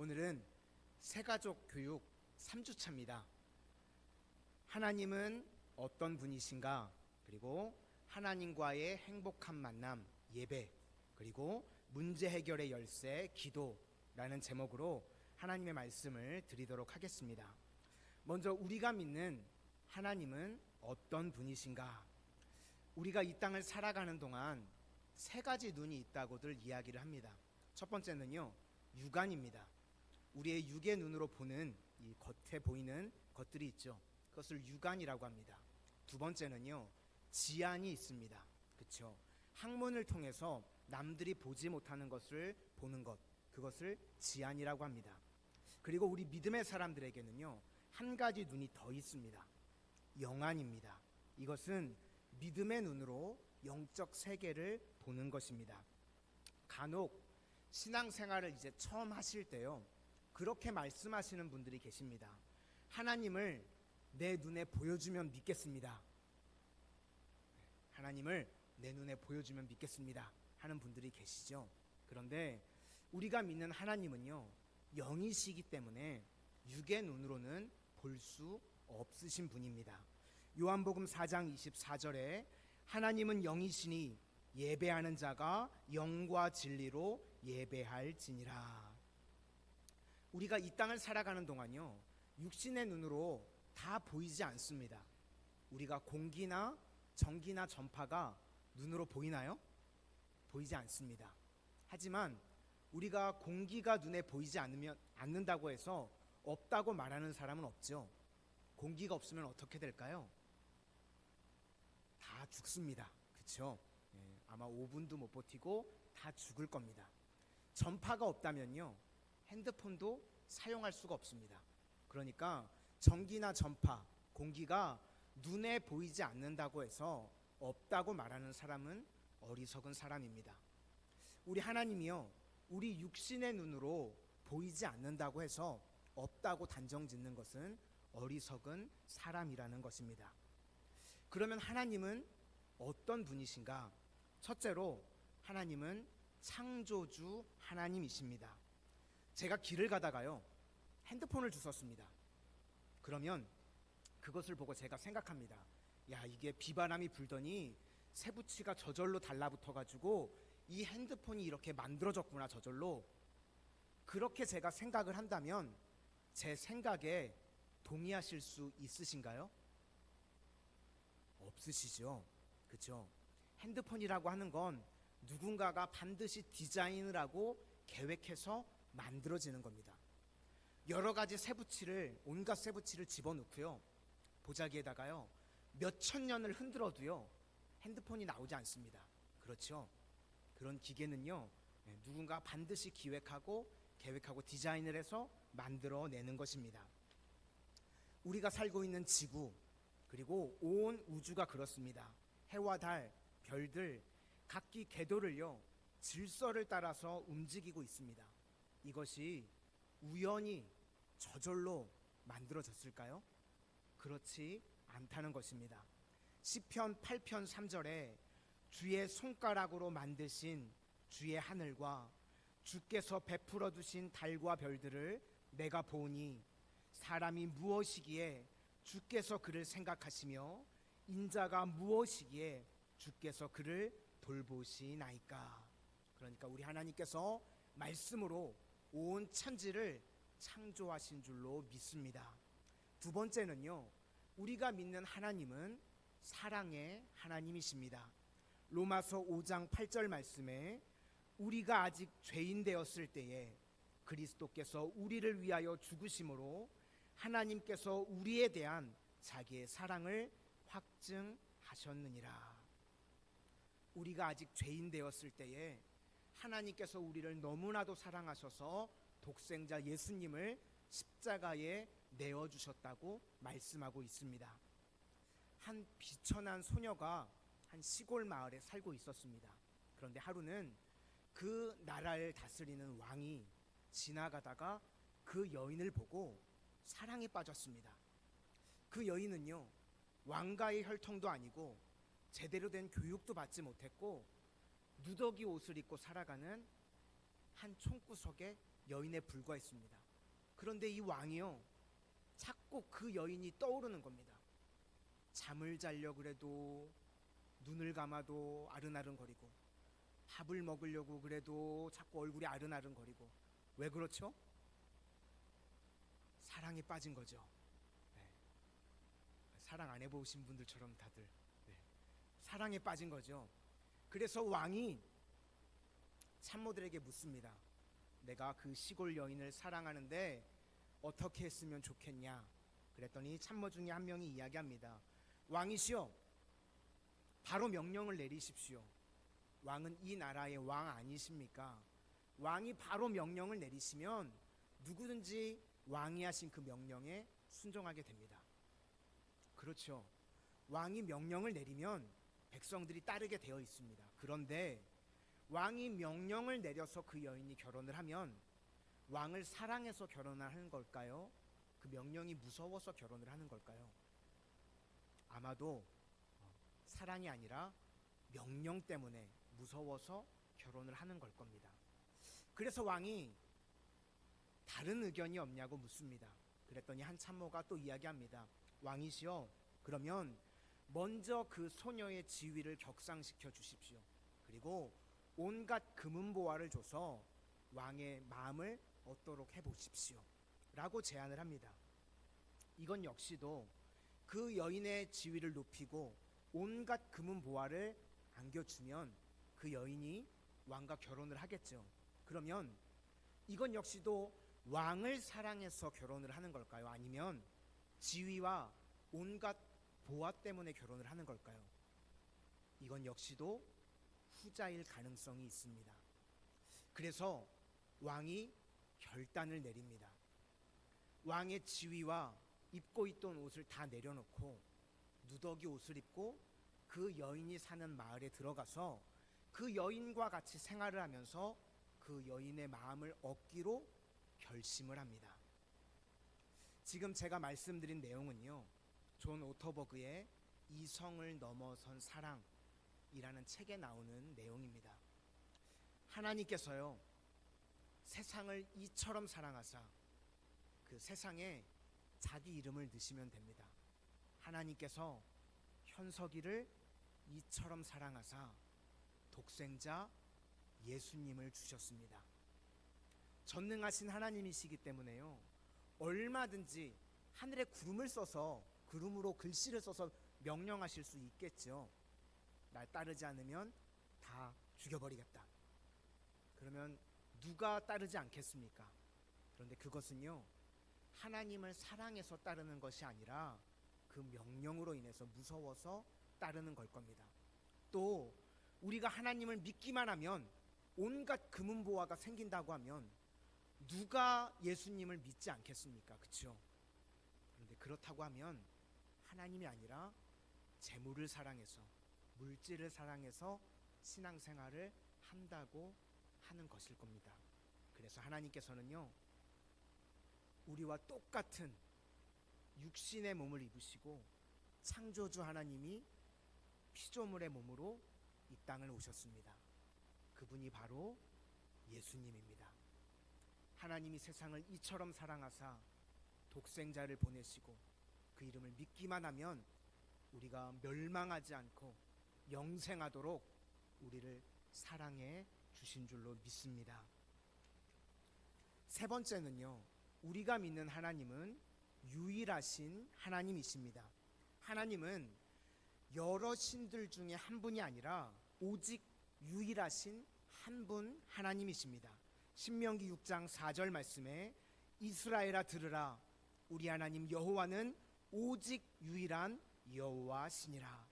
오늘은 새가족 교육 3주차입니다. 하나님은 어떤 분이신가? 그리고 하나님과의 행복한 만남, 예배, 그리고 문제 해결의 열쇠, 기도라는 제목으로 하나님의 말씀을 드리도록 하겠습니다. 먼저 우리가 믿는 하나님은 어떤 분이신가? 우리가 이 땅을 살아가는 동안 세 가지 눈이 있다고들 이야기를 합니다. 첫 번째는요, 육안입니다. 우리의 육의 눈으로 보는 이 겉에 보이는 것들이 있죠. 그것을 육안이라고 합니다. 두 번째는요, 지안이 있습니다. 그렇죠? 학문을 통해서 남들이 보지 못하는 것을 보는 것, 그것을 지안이라고 합니다. 그리고 우리 믿음의 사람들에게는요, 한 가지 눈이 더 있습니다. 영안입니다. 이것은 믿음의 눈으로 영적 세계를 보는 것입니다. 간혹 신앙생활을 이제 처음 하실 때요, 그렇게 말씀하시는 분들이 계십니다. 하나님을 내 눈에 보여주면 믿겠습니다. 하나님을 내 눈에 보여주면 믿겠습니다 하는 분들이 계시죠. 그런데 우리가 믿는 하나님은요, 영이시기 때문에 육의 눈으로는 볼 수 없으신 분입니다. 요한복음 4장 24절에 하나님은 영이시니 예배하는 자가 영과 진리로 예배할지니라. 우리가 이 땅을 살아가는 동안요, 육신의 눈으로 다 보이지 않습니다. 우리가 공기나 전기나 전파가 눈으로 보이나요? 보이지 않습니다. 하지만 우리가 공기가 눈에 보이지 않는다고 해서 없다고 말하는 사람은 없죠. 공기가 없으면 어떻게 될까요? 다 죽습니다. 그렇죠? 아마 5분도 못 버티고 다 죽을 겁니다. 전파가 없다면요, 핸드폰도 사용할 수가 없습니다. 그러니까 전기나 전파, 공기가 눈에 보이지 않는다고 해서 없다고 말하는 사람은 어리석은 사람입니다. 우리 하나님이요, 우리 육신의 눈으로 보이지 않는다고 해서 없다고 단정짓는 것은 어리석은 사람이라는 것입니다. 그러면 하나님은 어떤 분이신가? 첫째로 하나님은 창조주 하나님이십니다. 제가 길을 가다가요, 핸드폰을 주웠습니다. 그러면 그것을 보고 제가 생각합니다. 야, 이게 비바람이 불더니 쇠붙이가 저절로 달라붙어가지고 이 핸드폰이 이렇게 만들어졌구나, 저절로. 그렇게 제가 생각을 한다면 제 생각에 동의하실 수 있으신가요? 없으시죠? 그렇죠? 핸드폰이라고 하는 건 누군가가 반드시 디자인을 하고 계획해서 만들어지는 겁니다. 여러 가지 쇠붙이를, 온갖 쇠붙이를 집어넣고요, 보자기에다가요, 몇천 년을 흔들어도요, 핸드폰이 나오지 않습니다. 그렇죠? 그런 기계는요, 누군가 반드시 기획하고 계획하고 디자인을 해서 만들어내는 것입니다. 우리가 살고 있는 지구, 그리고 온 우주가 그렇습니다. 해와 달, 별들, 각기 궤도를요, 질서를 따라서 움직이고 있습니다. 이것이 우연히 저절로 만들어졌을까요? 그렇지 않다는 것입니다. 시편 8편 3절에 주의 손가락으로 만드신 주의 하늘과 주께서 베풀어 두신 달과 별들을 내가 보니 사람이 무엇이기에 주께서 그를 생각하시며 인자가 무엇이기에 주께서 그를 돌보시나이까. 그러니까 우리 하나님께서 말씀으로 온 천지를 창조하신 줄로 믿습니다. 두 번째는요, 우리가 믿는 하나님은 사랑의 하나님이십니다. 로마서 5장 8절 말씀에 우리가 아직 죄인 되었을 때에 그리스도께서 우리를 위하여 죽으심으로 하나님께서 우리에 대한 자기의 사랑을 확증하셨느니라. 우리가 아직 죄인 되었을 때에 하나님께서 우리를 너무나도 사랑하셔서 독생자 예수님을 십자가에 내어주셨다고 말씀하고 있습니다. 한 비천한 소녀가 한 시골 마을에 살고 있었습니다. 그런데 하루는 그 나라를 다스리는 왕이 지나가다가 그 여인을 보고 사랑에 빠졌습니다. 그 여인은요, 왕가의 혈통도 아니고 제대로 된 교육도 받지 못했고 누더기 옷을 입고 살아가는 한 총구석의 여인에 불과했습니다. 그런데 이 왕이요, 자꾸 그 여인이 떠오르는 겁니다. 잠을 자려 그래도 눈을 감아도 아른아른거리고, 밥을 먹으려고 그래도 자꾸 얼굴이 아른아른거리고. 왜 그렇죠? 사랑에 빠진 거죠. 네. 사랑 안 해보신 분들처럼 다들, 네. 사랑에 빠진 거죠. 그래서 왕이 참모들에게 묻습니다. 내가 그 시골 여인을 사랑하는데 어떻게 했으면 좋겠냐. 그랬더니 참모 중에 한 명이 이야기합니다. 왕이시여, 바로 명령을 내리십시오. 왕은 이 나라의 왕 아니십니까? 왕이 바로 명령을 내리시면 누구든지 왕이 하신 그 명령에 순종하게 됩니다. 그렇죠. 왕이 명령을 내리면 백성들이 따르게 되어 있습니다. 그런데 왕이 명령을 내려서 그 여인이 결혼을 하면 왕을 사랑해서 결혼을 하는 걸까요? 그 명령이 무서워서 결혼을 하는 걸까요? 아마도 사랑이 아니라 명령 때문에 무서워서 결혼을 하는 걸 겁니다. 그래서 왕이 다른 의견이 없냐고 묻습니다. 그랬더니 한 참모가 또 이야기합니다. 왕이시여, 그러면 먼저 그 소녀의 지위를 격상시켜 주십시오. 그리고 온갖 금은보화를 줘서 왕의 마음을 얻도록 해보십시오 라고 제안을 합니다. 이건 역시도 그 여인의 지위를 높이고 온갖 금은보화를 안겨주면 그 여인이 왕과 결혼을 하겠죠. 그러면 이건 역시도 왕을 사랑해서 결혼을 하는 걸까요? 아니면 지위와 온갖 보화 때문에 결혼을 하는 걸까요? 이건 역시도 후자일 가능성이 있습니다. 그래서 왕이 결단을 내립니다. 왕의 지위와 입고 있던 옷을 다 내려놓고 누더기 옷을 입고 그 여인이 사는 마을에 들어가서 그 여인과 같이 생활을 하면서 그 여인의 마음을 얻기로 결심을 합니다. 지금 제가 말씀드린 내용은요, 존 오터버그의 이성을 넘어선 사랑이라는 책에 나오는 내용입니다. 하나님께서요, 세상을 이처럼 사랑하사 그 세상에 자기 이름을 넣으시면 됩니다. 하나님께서 현석이를 이처럼 사랑하사 독생자 예수님을 주셨습니다. 전능하신 하나님이시기 때문에요, 얼마든지 하늘에 구름을 써서 구름으로 글씨를 써서 명령하실 수 있겠죠. 날 따르지 않으면 다 죽여버리겠다. 그러면 누가 따르지 않겠습니까? 그런데 그것은요, 하나님을 사랑해서 따르는 것이 아니라 그 명령으로 인해서 무서워서 따르는 걸 겁니다. 또 우리가 하나님을 믿기만 하면 온갖 금은보화가 생긴다고 하면 누가 예수님을 믿지 않겠습니까? 그렇죠? 그런데 그렇다고 하면 하나님이 아니라 재물을 사랑해서, 물질을 사랑해서 신앙생활을 한다고 하는 것일 겁니다. 그래서 하나님께서는요, 우리와 똑같은 육신의 몸을 입으시고 창조주 하나님이 피조물의 몸으로 이 땅을 오셨습니다. 그분이 바로 예수님입니다. 하나님이 세상을 이처럼 사랑하사 독생자를 보내시고 그 이름을 믿기만 하면 우리가 멸망하지 않고 영생하도록 우리를 사랑해 주신 줄로 믿습니다. 세 번째는요, 우리가 믿는 하나님은 유일하신 하나님이십니다. 하나님은 여러 신들 중에 한 분이 아니라 오직 유일하신 한 분 하나님이십니다. 신명기 6장 4절 말씀에 이스라엘아 들으라, 우리 하나님 여호와는 오직 유일한 여호와시니라.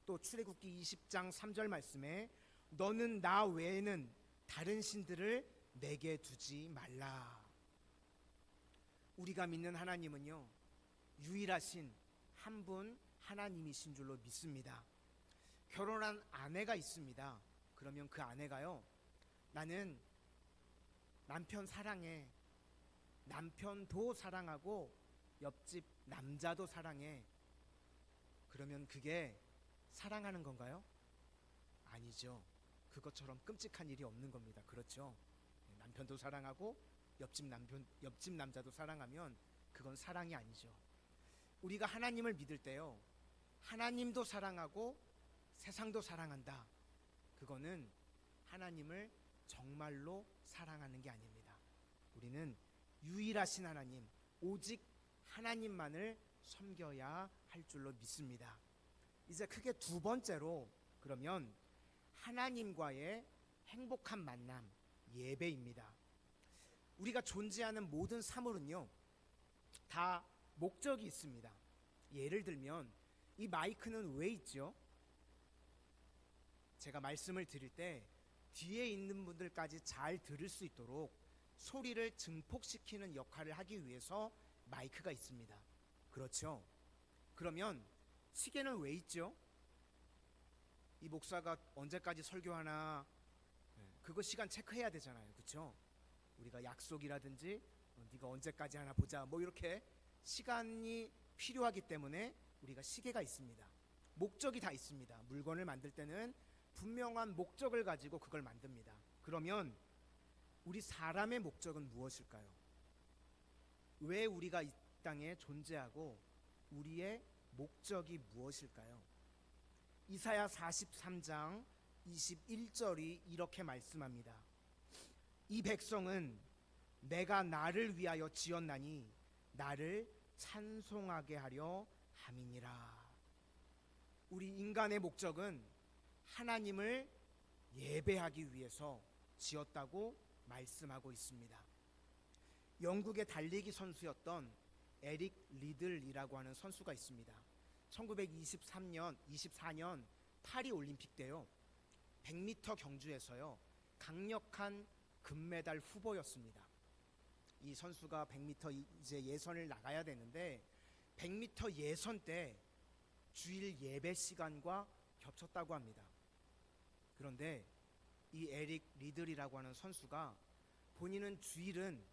또 출애굽기 20장 3절 말씀에 너는 나 외에는 다른 신들을 내게 두지 말라. 우리가 믿는 하나님은요, 유일하신 한 분 하나님이신 줄로 믿습니다. 결혼한 아내가 있습니다. 그러면 그 아내가요, 나는 남편 사랑해, 남편도 사랑하고 옆집 남자도 사랑해. 그러면 그게 사랑하는 건가요? 아니죠. 그것처럼 끔찍한 일이 없는 겁니다. 그렇죠? 남편도 사랑하고 옆집 남자도 사랑하면 그건 사랑이 아니죠. 우리가 하나님을 믿을 때요, 하나님도 사랑하고 세상도 사랑한다. 그거는 하나님을 정말로 사랑하는 게 아닙니다. 우리는 유일하신 하나님, 오직 하나님만을 섬겨야 할 줄로 믿습니다. 이제 크게 두 번째로, 그러면 하나님과의 행복한 만남, 예배입니다. 우리가 존재하는 모든 사물은요, 다 목적이 있습니다. 예를 들면 이 마이크는 왜 있죠? 제가 말씀을 드릴 때 뒤에 있는 분들까지 잘 들을 수 있도록 소리를 증폭시키는 역할을 하기 위해서 마이크가 있습니다. 그렇죠? 그러면 시계는 왜 있죠? 이 목사가 언제까지 설교하나, 그거 시간 체크해야 되잖아요. 그렇죠? 우리가 약속이라든지 네가 언제까지 하나 보자, 뭐 이렇게 시간이 필요하기 때문에 우리가 시계가 있습니다. 목적이 다 있습니다. 물건을 만들 때는 분명한 목적을 가지고 그걸 만듭니다. 그러면 우리 사람의 목적은 무엇일까요? 왜 우리가 이 땅에 존재하고 우리의 목적이 무엇일까요? 이사야 43장 21절이 이렇게 말씀합니다. 이 백성은 내가 나를 위하여 지었나니 나를 찬송하게 하려 함이니라. 우리 인간의 목적은 하나님을 예배하기 위해서 지었다고 말씀하고 있습니다. 영국의 달리기 선수였던 에릭 리들이라고 하는 선수가 있습니다. 1924년 파리 올림픽 때요, 100m 경주에서요, 강력한 금메달 후보였습니다. 이 선수가 100m 이제 예선을 나가야 되는데 100m 예선 때 주일 예배 시간과 겹쳤다고 합니다. 그런데 이 에릭 리들이라고 하는 선수가 본인은 주일은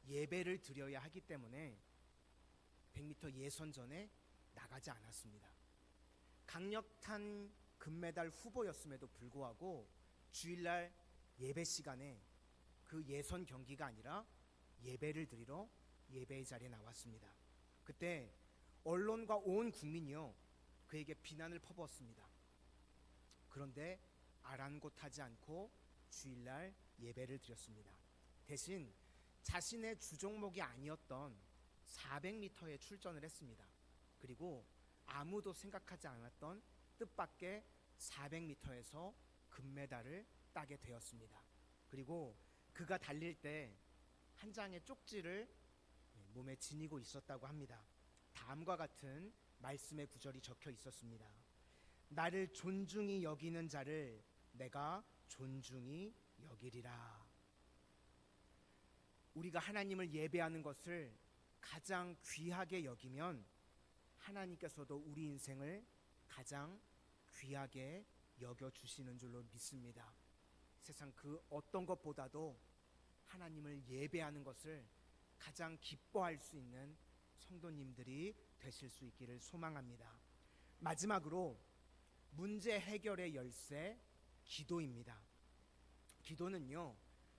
예배를 드려야 하기 때문에 100m 예선 전에 나가지 않았습니다. 강력한 금메달 후보였음에도 불구하고 주일날 예배 시간에 그 예선 경기가 아니라 예배를 드리러 예배의 자리에 나왔습니다. 그때 언론과 온 국민이요, 그에게 비난을 퍼부었습니다. 그런데 아랑곳하지 않고 주일날 예배를 드렸습니다. 대신 자신의 주종목이 아니었던 400m에 출전을 했습니다. 그리고 아무도 생각하지 않았던 뜻밖의 400m에서 금메달을 따게 되었습니다. 그리고 그가 달릴 때 한 장의 쪽지를 몸에 지니고 있었다고 합니다. 다음과 같은 말씀의 구절이 적혀 있었습니다. 나를 존중히 여기는 자를 내가 존중히 여기리라. 우리가 하나님을 예배하는 것을 가장 귀하게 여기면 하나님께서도 우리 인생을 가장 귀하게 여겨주시는 줄로 믿습니다. 세상 그 어떤 것보다도 하나님을 예배하는 것을 가장 기뻐할 수 있는 성도님들이 되실 수 있기를 소망합니다. 마지막으로 문제 해결의 열쇠, 기도입니다. 기도는요,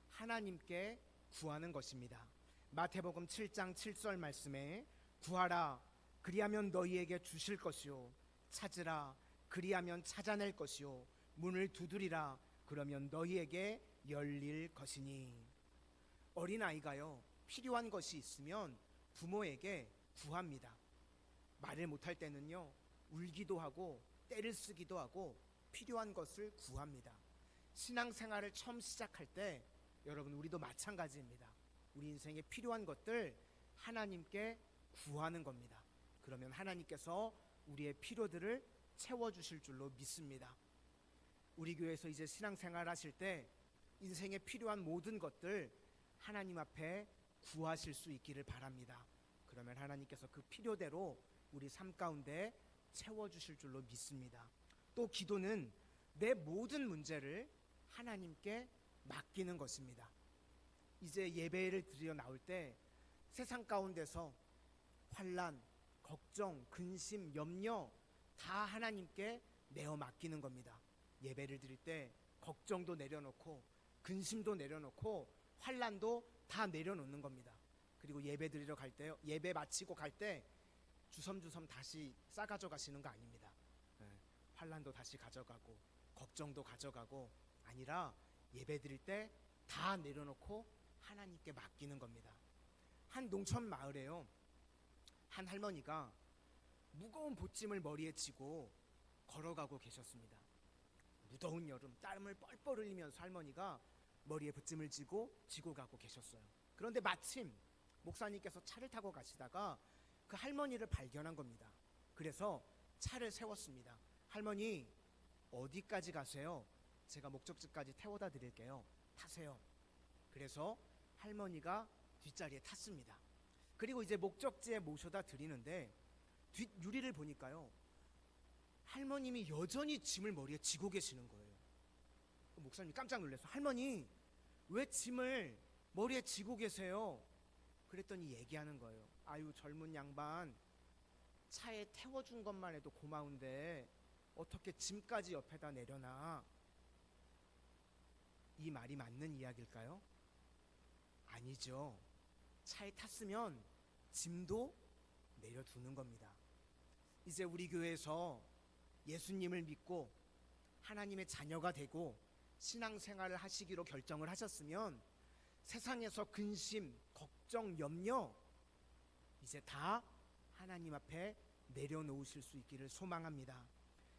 하나님께 구하는 것입니다. 마태복음 7장 7절 말씀에 구하라 그리하면 너희에게 주실 것이요 찾으라 그리하면 찾아낼 것이요 문을 두드리라 그러면 너희에게 열릴 것이니. 어린아이가요, 필요한 것이 있으면 부모에게 구합니다. 말을 못할 때는요, 울기도 하고 떼를 쓰기도 하고 필요한 것을 구합니다. 신앙생활을 처음 시작할 때 여러분, 우리도 마찬가지입니다. 우리 인생에 필요한 것들 하나님께 구하는 겁니다. 그러면 하나님께서 우리의 필요들을 채워주실 줄로 믿습니다. 우리 교회에서 이제 신앙생활 하실 때 인생에 필요한 모든 것들 하나님 앞에 구하실 수 있기를 바랍니다. 그러면 하나님께서 그 필요대로 우리 삶 가운데 채워주실 줄로 믿습니다. 또 기도는 내 모든 문제를 하나님께 맡기는 것입니다. 이제 예배를 드려 나올 때 세상 가운데서 환난, 걱정, 근심, 염려 다 하나님께 내어 맡기는 겁니다. 예배를 드릴 때 걱정도 내려놓고 근심도 내려놓고 환난도 다 내려놓는 겁니다. 그리고 예배 드리러 갈 때, 예배 마치고 갈 때 주섬주섬 다시 싸가져 가시는 거 아닙니다. 환난도 다시 가져가고 걱정도 가져가고 아니라 예배 드릴 때 다 내려놓고 하나님께 맡기는 겁니다. 한 농촌 마을에요, 한 할머니가 무거운 보찜을 머리에 지고 걸어가고 계셨습니다. 무더운 여름 땀을 뻘뻘 흘리면서 할머니가 머리에 보찜을 지고 가고 계셨어요. 그런데 마침 목사님께서 차를 타고 가시다가 그 할머니를 발견한 겁니다. 그래서 차를 세웠습니다. 할머니, 어디까지 가세요? 제가 목적지까지 태워다 드릴게요. 타세요. 그래서 할머니가 뒷자리에 탔습니다. 그리고 이제 목적지에 모셔다 드리는데 뒷 유리를 보니까요, 할머님이 여전히 짐을 머리에 지고 계시는 거예요. 목사님이 깜짝 놀라서, 할머니 왜 짐을 머리에 지고 계세요? 그랬더니 얘기하는 거예요. 아유, 젊은 양반, 차에 태워준 것만 해도 고마운데 어떻게 짐까지 옆에다 내려놔? 이 말이 맞는 이야기일까요? 아니죠. 차에 탔으면 짐도 내려두는 겁니다. 이제 우리 교회에서 예수님을 믿고 하나님의 자녀가 되고 신앙생활을 하시기로 결정을 하셨으면 세상에서 근심, 걱정, 염려 이제 다 하나님 앞에 내려놓으실 수 있기를 소망합니다.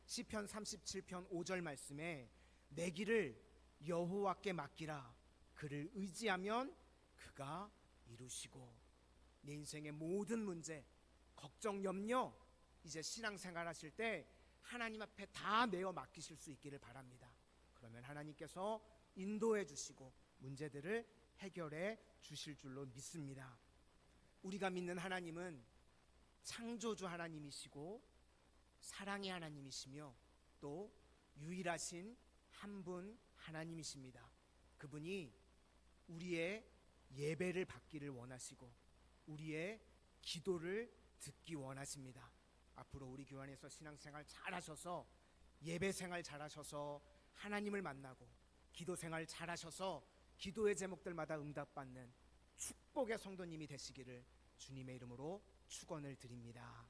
시편 37편 5절 말씀에 내 길을 여호와께 맡기라. 그를 의지하면 그가 이루시고. 내 인생의 모든 문제, 걱정, 염려 이제 신앙생활 하실 때 하나님 앞에 다 내어 맡기실 수 있기를 바랍니다. 그러면 하나님께서 인도해 주시고 문제들을 해결해 주실 줄로 믿습니다. 우리가 믿는 하나님은 창조주 하나님이시고 사랑의 하나님이시며 또 유일하신 한 분 하나님이십니다. 그분이 우리의 예배를 받기를 원하시고 우리의 기도를 듣기 원하십니다. 앞으로 우리 교회 안에서 신앙생활 잘하셔서 예배생활 잘하셔서 하나님을 만나고 기도생활 잘하셔서 기도의 제목들마다 응답받는 축복의 성도님이 되시기를 주님의 이름으로 축원을 드립니다.